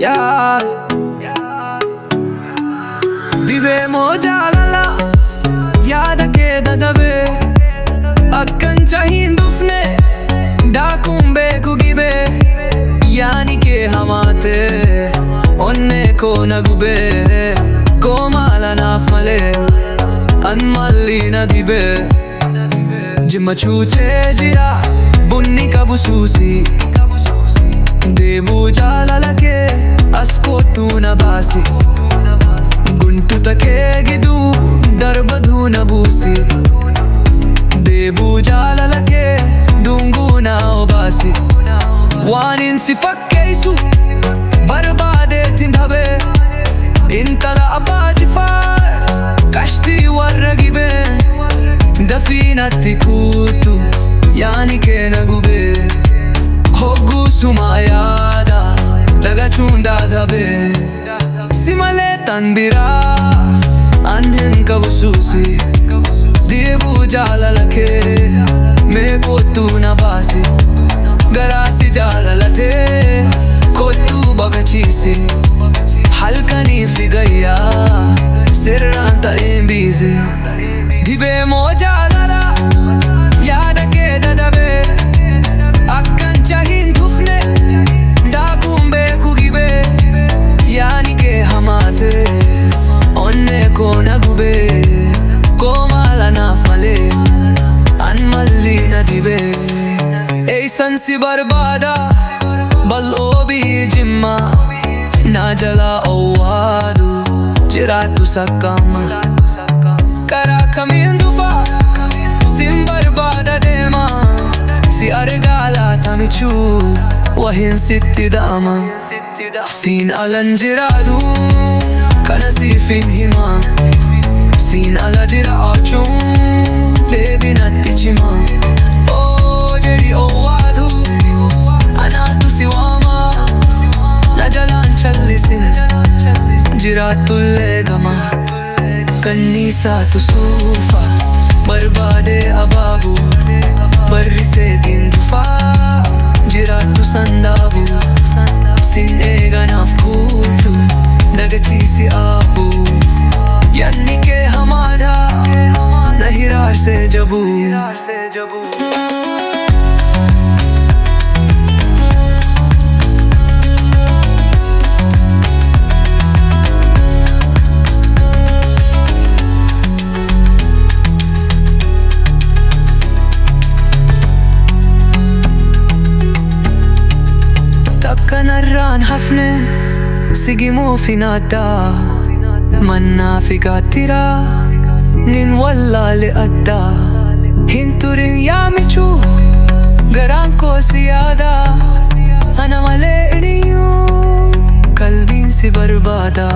yaad Dibe mo jaalala yaada kee dadabe akkan chahin dufne daakun beeku gibe yaani kee hamaate onne ko nagube koomala naaf malee an malli na dibe jimma chuutee jira bunni qabu suusii deebuu jaalala kee as kootu na baasi guntuta kee giduu darbaduu na buusi deebuu jaalala kee dunguu na obaasi waanin si fakkeessu barbaadeetin dhabee intala abbaa jifaar kashtii warra gibee dafiinatti kuutu yaani kee na gubee hogguusuma yaada dagachuun daadhabee si malee tan biraaf an hin qabu suusi deebuu jaalala kee mee kottuu na baasi garaasi jaalalatee kottuu baqachiisi halkanii fi gayyaa sirraan ta'een biisi dibee moo jaalala yaada kee dadhabee akkan chahin dufne daakuun beeku gibee yaani kee hamaate onne koo na gubee koomala naaf malee an malli na dibee eeysan si barbaada bal'oo biyyi jimma na jalaa owwaadu jiraattu sakkama karaa kamiin dhufa sin barbaada deema si argaa laatamichuu wahin sitti da'ama siin alan jiraadu kana siifin hima siin ala jiraachuun deebinatti cima oo jedhi owwaadu anaatu si waama na jalaan challisin jiraatullee gama kanniisaatu suufa barbaadee abaabu barriseetiin dhufaa jiraattu sandaabu sin eeganaaf kuutu dagachiisi aabu yanni kee hamaadha na hiraarsee jabu kanarraan hafne sigimuu finaaddaa mannaa fi gaattiraa nin wallaale addaa hin turin yaamichuu garaan koo si yaadaa ana malee iniyyuu qalbiin si barbaada